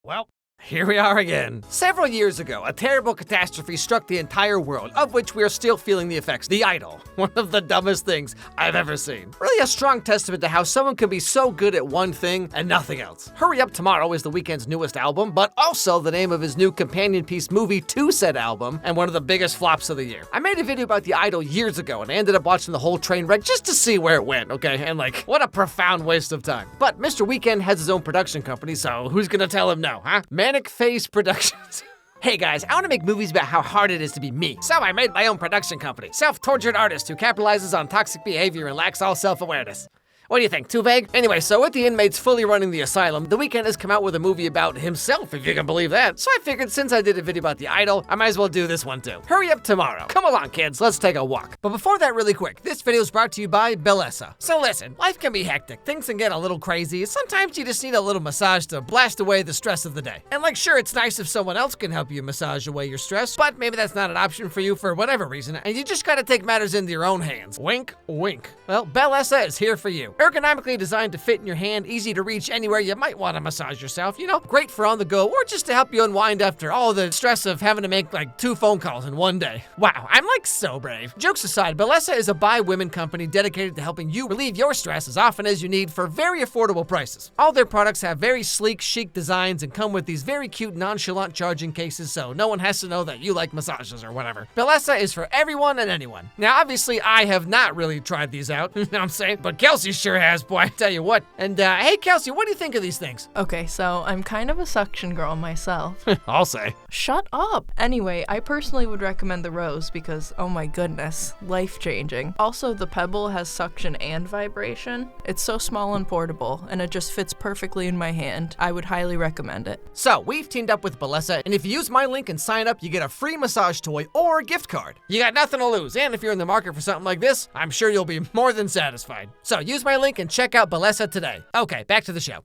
Well, here we are again. Several years ago, a terrible catastrophe struck the entire world, of which we are still feeling the effects. The Idol. One of the dumbest things I've ever seen. Really a strong testament to how someone can be so good at one thing and nothing else. Hurry Up Tomorrow is the Weeknd's newest album, but also the name of his new companion piece movie to said album, and one of the biggest flops of the year. I made a video about the Idol years ago, and I ended up watching the whole train wreck just to see where it went, okay? And like, what a profound waste of time. But Mr. Weeknd has his own production company, so who's gonna tell him no, huh? Manic Phase Productions. Hey guys, I want to make movies about how hard it is to be me. So I made my own production company. Self-tortured artist who capitalizes on toxic behavior and lacks all self-awareness. What do you think, too vague? Anyway, so with the inmates fully running the asylum, The Weeknd has come out with a movie about himself, if you can believe that. So I figured since I did a video about the Idol, I might as well do this one too. Hurry Up Tomorrow. Come along, kids, let's take a walk. But before that, really quick, this video is brought to you by Bellesa. So listen, life can be hectic, things can get a little crazy, sometimes you just need a little massage to blast away the stress of the day. And like, sure, it's nice if someone else can help you massage away your stress, but maybe that's not an option for you for whatever reason, and you just gotta take matters into your own hands. Wink, wink. Well, Bellesa is here for you. Ergonomically designed to fit in your hand, easy to reach anywhere you might want to massage yourself, you know? Great for on the go or just to help you unwind after all the stress of having to make like 2 phone calls in one day. Wow, I'm like so brave. Jokes aside, Bellesa is a by women company dedicated to helping you relieve your stress as often as you need for very affordable prices. All their products have very sleek, chic designs and come with these very cute, nonchalant charging cases so no one has to know that you like massages or whatever. Bellesa is for everyone and anyone. Now, obviously, I have not really tried these out, you know what I'm saying? But Kelsey sure has, boy, I tell you what. And hey Kelsey, what do you think of these things? Okay, so I'm kind of a suction girl myself. I'll say. Shut up! Anyway, I personally would recommend the Rose because, oh my goodness, life-changing. Also, the Pebble has suction and vibration. It's so small and portable, and it just fits perfectly in my hand. I would highly recommend it. So, we've teamed up with Bellesa, and if you use my link and sign up, you get a free massage toy or a gift card. You got nothing to lose, and if you're in the market for something like this, I'm sure you'll be more than satisfied. So, use my link and check out Bellesa today. Okay, back to the show.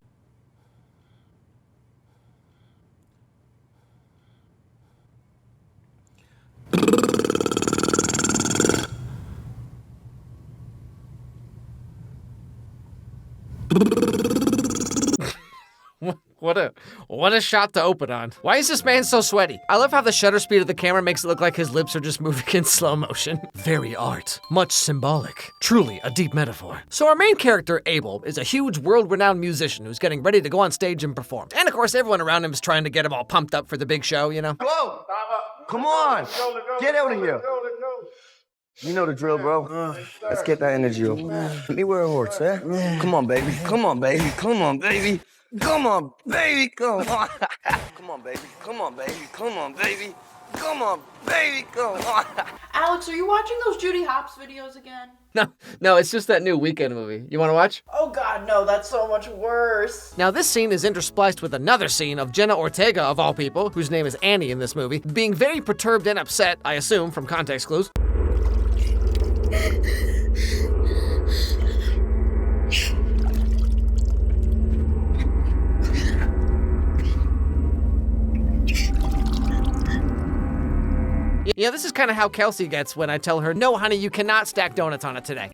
What a shot to open on. Why is this man so sweaty? I love how the shutter speed of the camera makes it look like his lips are just moving in slow motion. Very art, much symbolic, truly a deep metaphor. So our main character, Abel, is a huge world-renowned musician who's getting ready to go on stage and perform. And of course, everyone around him is trying to get him all pumped up for the big show, you know? Whoa! Come on! Get out of here! You know the drill, bro. Let's get that energy up. Let me wear a horse, eh? Come on, baby. Come on, baby. Come on, baby. Come on, baby. Come on. Come on, baby. Come on, baby. Come on, baby. Come on, baby. Come on. Alex, are you watching those Judy Hopps videos again? No, it's just that new Weeknd movie. You want to watch? Oh God, no, that's so much worse. Now this scene is interspliced with another scene of Jenna Ortega, of all people, whose name is Annie in this movie, being very perturbed and upset, I assume, from context clues. Yeah, this is kind of how Kelsey gets when I tell her, no, honey, you cannot stack donuts on it today.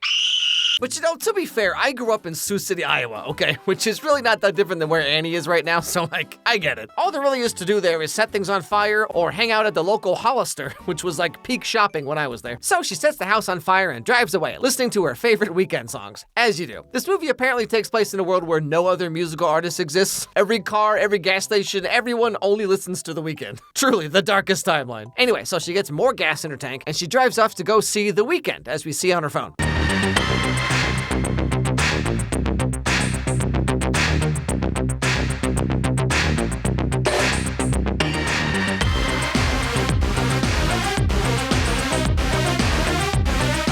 But you know, to be fair, I grew up in Sioux City, Iowa, okay? Which is really not that different than where Annie is right now, so like, I get it. All there really is to do there is set things on fire or hang out at the local Hollister, which was like peak shopping when I was there. So she sets the house on fire and drives away, listening to her favorite Weeknd songs, as you do. This movie apparently takes place in a world where no other musical artist exists. Every car, every gas station, everyone only listens to The Weeknd. Truly, the darkest timeline. Anyway, so she gets more gas in her tank and she drives off to go see The Weeknd, as we see on her phone.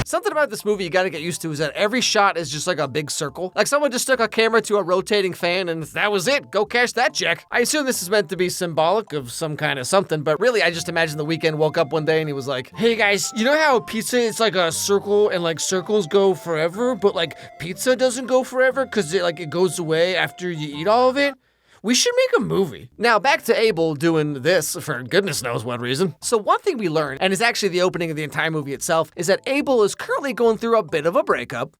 Something about this movie you gotta get used to is that every shot is just like a big circle. Like someone just took a camera to a rotating fan and that was it. Go cash that check. I assume this is meant to be symbolic of some kind of something, but really I just imagine The Weeknd woke up one day and he was like, hey guys, you know how pizza is like a circle and like circles go forever, but like pizza doesn't go forever because it goes away after you eat all of it? We should make a movie. Now, back to Abel doing this for goodness knows what reason. So one thing we learned, and is actually the opening of the entire movie itself, is that Abel is currently going through a bit of a breakup.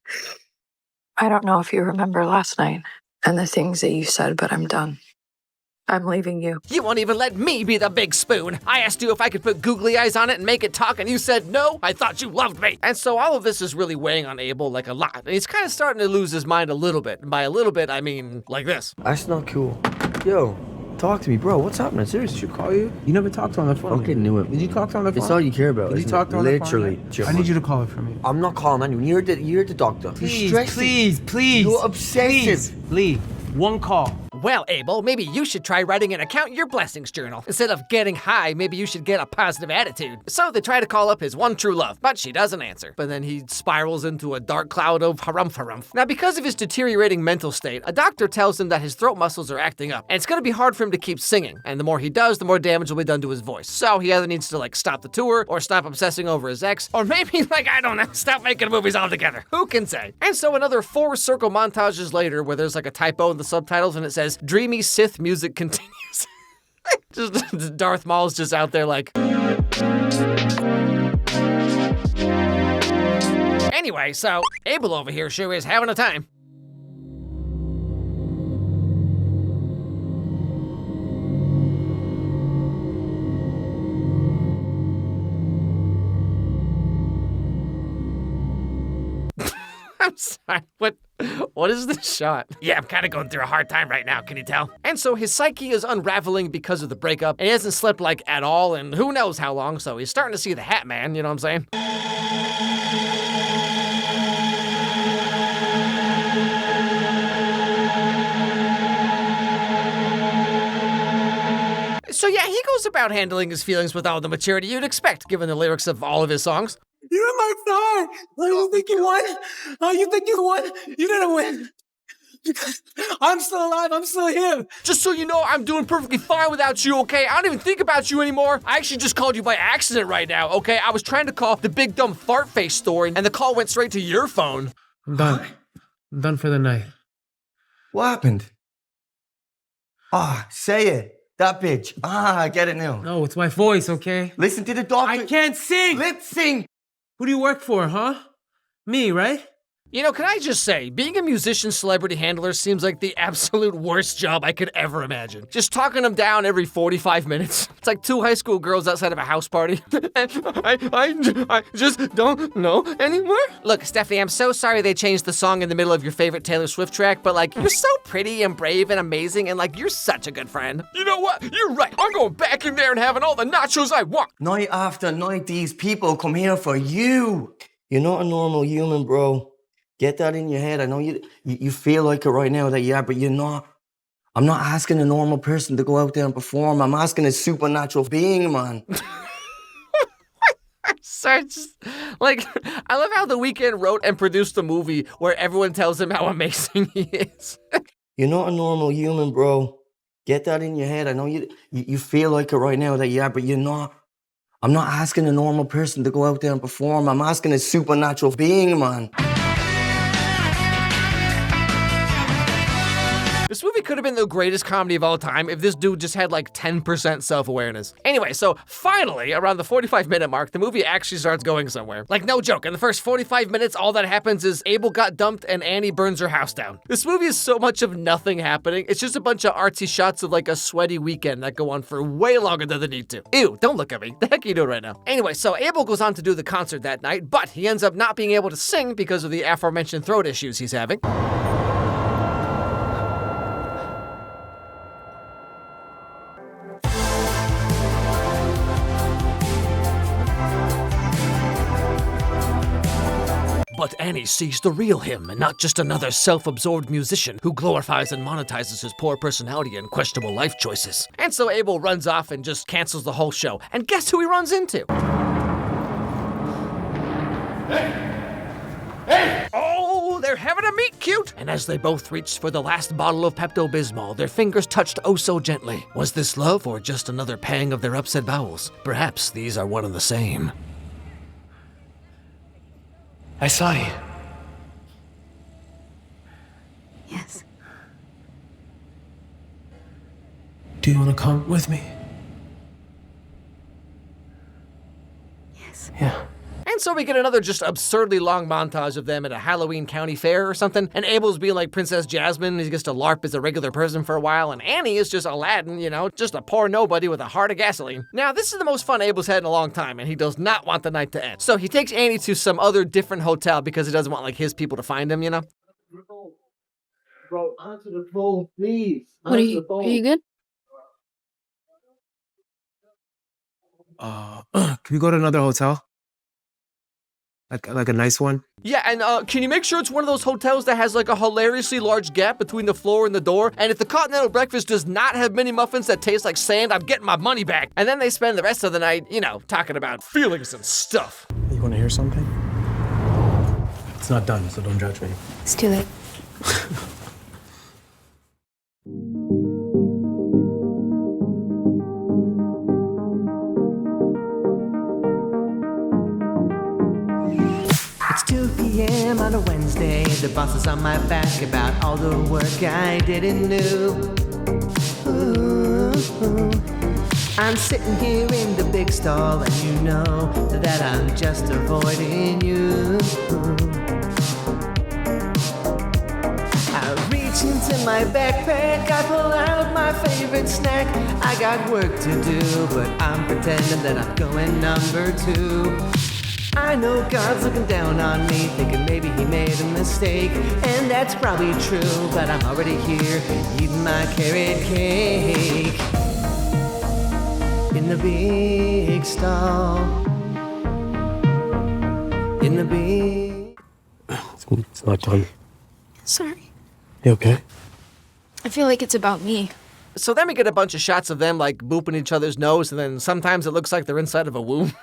I don't know if you remember last night and the things that you said, but I'm done. I'm leaving you. You won't even let me be the big spoon. I asked you if I could put googly eyes on it and make it talk, and you said no? I thought you loved me. And so all of this is really weighing on Abel like a lot. And he's kind of starting to lose his mind a little bit. And by a little bit, I mean like this. That's not cool. Yo, talk to me, bro. What's happening? Seriously. Should call you? You never talked on the phone. Fucking knew it. Did you talk to her on the phone? It's all you care about. Did you isn't talk it? to her on the phone? Literally. I need you to call her for me. I'm not calling anyone. You're the doctor. Please, You're stressing. please. You're obsessive. Please, Lee, one call. Well, Abel, maybe you should try writing an account in your blessings journal. Instead of getting high, maybe you should get a positive attitude. So they try to call up his one true love, but she doesn't answer. But then he spirals into a dark cloud of harumph. Now, because of his deteriorating mental state, a doctor tells him that his throat muscles are acting up, and it's gonna be hard for him to keep singing. And the more he does, the more damage will be done to his voice. So he either needs to, stop the tour, or stop obsessing over his ex, or maybe, I don't know, stop making movies altogether. Who can say? And so another 4 circle montages later, where there's a typo in the subtitles, and it says, Dreamy Sith music continues. Just Darth Maul's just out there Anyway, so Abel over here sure is having a time. I'm sorry, what is this shot? Yeah, I'm kind of going through a hard time right now, can you tell? And so his psyche is unraveling because of the breakup, and he hasn't slept at all, and who knows how long, so he's starting to see the Hat Man, you know what I'm saying? So yeah, he goes about handling his feelings with all the maturity you'd expect, given the lyrics of all of his songs. You're in my side. You think you won? Oh, you think you won? You didn't win. Because I'm still alive. I'm still here. Just so you know, I'm doing perfectly fine without you, okay? I don't even think about you anymore. I actually just called you by accident right now, okay? I was trying to call the big dumb fart face story, and the call went straight to your phone. I'm done. I'm done for the night. What happened? Say it. That bitch. I get it now. No, it's my voice, okay? Listen to the doctor. I can't sing. Lip sync. Who do you work for, huh? Me, right? You know, can I just say, being a musician celebrity handler seems like the absolute worst job I could ever imagine. Just talking them down every 45 minutes. It's like 2 high school girls outside of a house party. And I just don't know anymore. Look, Stephanie, I'm so sorry they changed the song in the middle of your favorite Taylor Swift track, but you're so pretty and brave and amazing, and you're such a good friend. You know what? You're right. I'm going back in there and having all the nachos I want. Night after night, these people come here for you. You're not a normal human, bro. Get that in your head. I know you feel like it right now that you are, but you're not. I'm not asking a normal person to go out there and perform. I'm asking a supernatural being, man. Sorry, I love how The Weeknd wrote and produced a movie where everyone tells him how amazing he is. You're not a normal human, bro. Get that in your head. I know you feel like it right now that you are, but you're not. I'm not asking a normal person to go out there and perform. I'm asking a supernatural being, man. This movie could have been the greatest comedy of all time if this dude just had 10% self-awareness. Anyway, so finally, around the 45-minute mark, the movie actually starts going somewhere. No joke, in the first 45 minutes, all that happens is Abel got dumped and Annie burns her house down. This movie is so much of nothing happening. It's just a bunch of artsy shots of a sweaty weekend that go on for way longer than they need to. Ew, don't look at me. The heck are you doing right now? Anyway, so Abel goes on to do the concert that night, but he ends up not being able to sing because of the aforementioned throat issues he's having. But Annie sees the real him, and not just another self-absorbed musician who glorifies and monetizes his poor personality and questionable life choices. And so Abel runs off and just cancels the whole show. And guess who he runs into? Hey! Oh, they're having a meet cute! And as they both reached for the last bottle of Pepto-Bismol, their fingers touched oh so gently. Was this love or just another pang of their upset bowels? Perhaps these are one and the same. I saw you. Yes. Do you want to come with me? Yes. Yeah. And And so we get another just absurdly long montage of them at a Halloween county fair or something, and Abel's being like Princess Jasmine, he gets to LARP as a regular person for a while, and Annie is just Aladdin, you know, just a poor nobody with a heart of gasoline. Now, this is the most fun Abel's had in a long time, and he does not want the night to end. So he takes Annie to some other different hotel because he doesn't want like his people to find him, you know? Bro, answer the phone, please. What are you good? Can we go to another hotel? Like a nice one? Yeah, and can you make sure it's one of those hotels that has like a hilariously large gap between the floor and the door? And if the continental breakfast does not have mini muffins that taste like sand, I'm getting my money back. And then they spend the rest of the night, you know, talking about feelings and stuff. You want to hear something? It's not done, so don't judge me. It's too late. It's 2 p.m. on a Wednesday. The boss is on my back about all the work I didn't do. Ooh. I'm sitting here in the big stall, and you know that I'm just avoiding you. I reach into my backpack, I pull out my favorite snack. I got work to do, but I'm pretending that I'm going number 2. I know God's looking down on me, thinking maybe he made a mistake, and that's probably true, but I'm already here, eating my carrot cake in the big stall. In the big... It's not done. Sorry. You okay? I feel like it's about me. So then we get a bunch of shots of them like booping each other's nose, and then sometimes it looks like they're inside of a womb.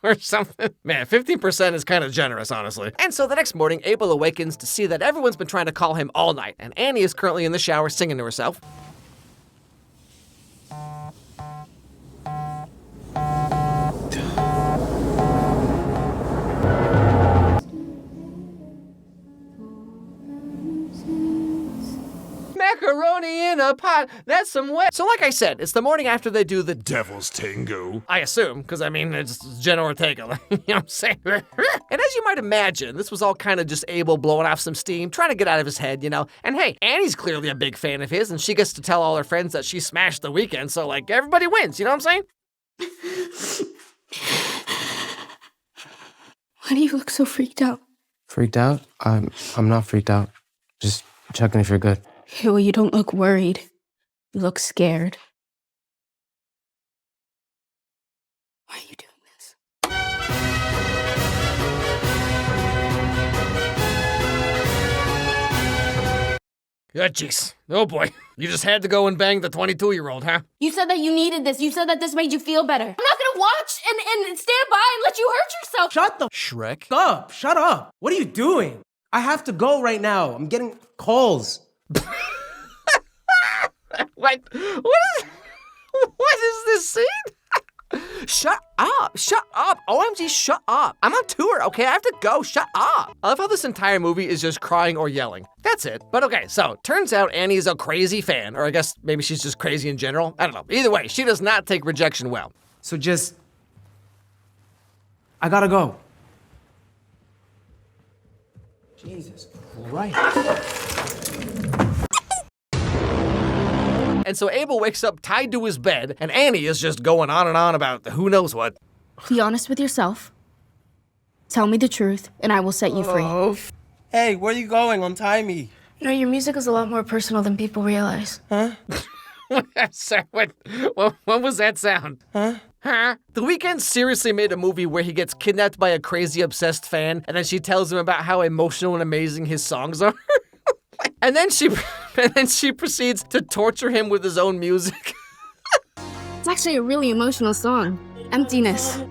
Or something. Man, 15% is kind of generous, honestly. And so the next morning, Abel awakens to see that everyone's been trying to call him all night, and Annie is currently in the shower singing to herself. Macaroni in a pot, that's some wet. So like I said, it's the morning after they do the Devil's Tango. I assume, because I mean, it's Jenna Ortega, you know what I'm saying? And as you might imagine, this was all kind of just Abel blowing off some steam, trying to get out of his head, you know? And hey, Annie's clearly a big fan of his, and she gets to tell all her friends that she smashed the Weeknd, so like, everybody wins, you know what I'm saying? Why do you look so freaked out? Freaked out? I'm not freaked out. Just checking if you're good. Okay, well, you don't look worried. You look scared. Why are you doing this? Yeah, jeez. Oh boy. You just had to go and bang the 22-year-old, huh? You said that you needed this. You said that this made you feel better. I'm not gonna watch and stand by and let you hurt yourself. Shut the Shrek? up! Shut up! What are you doing? I have to go right now. I'm getting calls. What is this scene? Shut up! Shut up! OMG, shut up! I'm on tour, okay? I have to go. Shut up! I love how this entire movie is just crying or yelling. That's it. But okay, so turns out Annie's a crazy fan, or I guess maybe she's just crazy in general. I don't know. Either way, she does not take rejection well. So just... I gotta go. Jesus Christ. And so Abel wakes up tied to his bed, and Annie is just going on and on about who knows what. Be honest with yourself. Tell me the truth, and I will set you free. Hey, where are you going? Untie me. You know, your music is a lot more personal than people realize. Huh? Sorry, what was that sound? Huh? Huh? The Weeknd seriously made a movie where he gets kidnapped by a crazy obsessed fan, and then she tells him about how emotional and amazing his songs are. And then she proceeds to torture him with his own music. It's actually a really emotional song. Emptiness,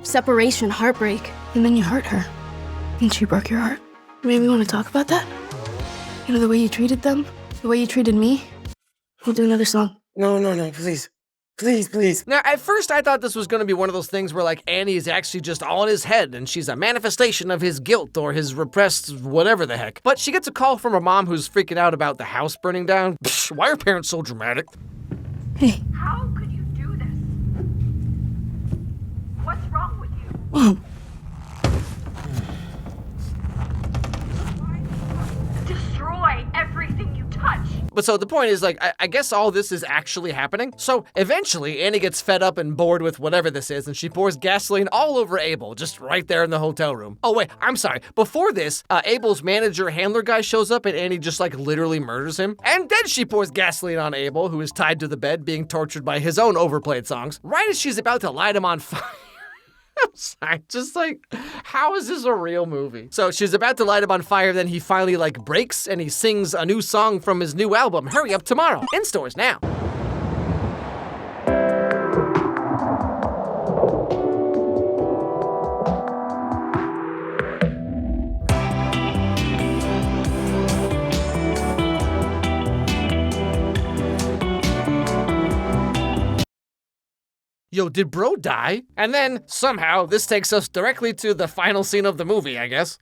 separation, heartbreak. And then you hurt her. And she broke your heart. Maybe we want to talk about that? You know, the way you treated them? The way you treated me? We'll do another song. No, please. Please. Now, at first I thought this was going to be one of those things where like Annie is actually just all in his head and she's a manifestation of his guilt or his repressed whatever the heck. But she gets a call from her mom who's freaking out about the house burning down. Psh, why are parents so dramatic? Hey. How could you do this? What's wrong with you? Mom. But so the point is, like, I guess all this is actually happening. So eventually, Annie gets fed up and bored with whatever this is, and she pours gasoline all over Abel, just right there in the hotel room. Oh, wait, I'm sorry. Before this, Abel's manager handler guy shows up, and Annie just, like, literally murders him. And then she pours gasoline on Abel, who is tied to the bed, being tortured by his own overplayed songs, right as she's about to light him on fire. I'm sorry, just like, how is this a real movie? So she's about to light him on fire, then he finally like breaks and he sings a new song from his new album, Hurry Up Tomorrow, in stores now. Yo, did bro die? And then, somehow, this takes us directly to the final scene of the movie, I guess.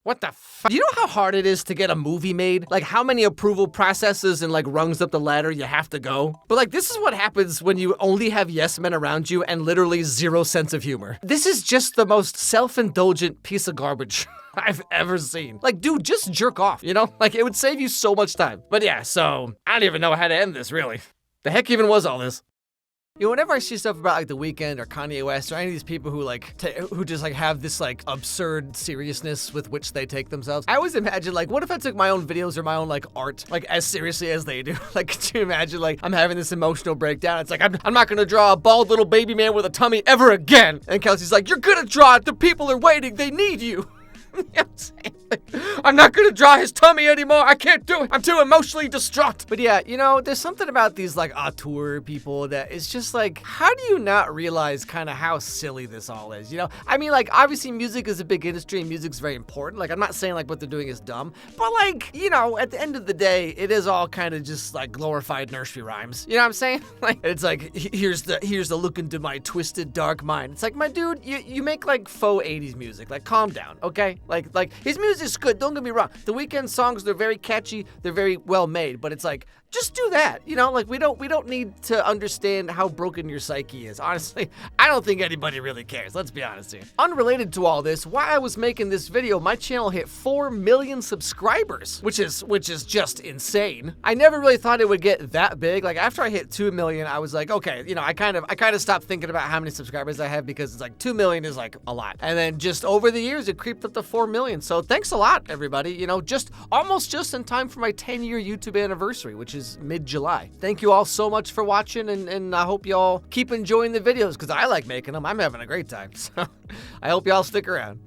What the fuck? You know how hard it is to get a movie made? Like how many approval processes and like rungs up the ladder you have to go? But like this is what happens when you only have yes men around you and literally zero sense of humor. This is just the most self-indulgent piece of garbage I've ever seen. Like, dude, just jerk off, you know? Like it would save you so much time. But yeah, so I don't even know how to end this, really. The heck even was all this? You know, whenever I see stuff about like The Weeknd or Kanye West or any of these people who like who just like have this like absurd seriousness with which they take themselves, I always imagine like, what if I took my own videos or my own like art like as seriously as they do? Like, could you imagine like I'm having this emotional breakdown? It's like I'm not gonna draw a bald little baby man with a tummy ever again. And Kelsey's like, you're gonna draw it. The people are waiting. They need you. You know what I'm saying? Like, I'm not gonna draw his tummy anymore. I can't do it. I'm too emotionally distraught. But yeah, you know, there's something about these like auteur people that it's just like, how do you not realize kind of how silly this all is? You know, I mean, like obviously music is a big industry and music's very important. Like I'm not saying like what they're doing is dumb, but like, you know, at the end of the day, it is all kind of just like glorified nursery rhymes. You know what I'm saying? Like it's like here's the look into my twisted dark mind. It's like, my dude, you make like faux 80s music. Like calm down, okay? Like his music's good, don't get me wrong. The Weeknd songs, they're very catchy, they're very well made, but it's like, just do that, you know? Like we don't need to understand how broken your psyche is. Honestly, I don't think anybody really cares, let's be honest here. Unrelated to all this, while I was making this video, my channel hit 4 million subscribers, which is just insane. I never really thought it would get that big. Like after I hit 2 million, I was like, okay, you know, I kind of stopped thinking about how many subscribers I have because it's like 2 million is like a lot. And then just over the years, it creeped up to 4 million. So thanks a lot, everybody. You know, almost just in time for my 10-year YouTube anniversary, which is mid-July. Thank you all so much for watching, and I hope y'all keep enjoying the videos because I like making them. I'm having a great time. So I hope y'all stick around.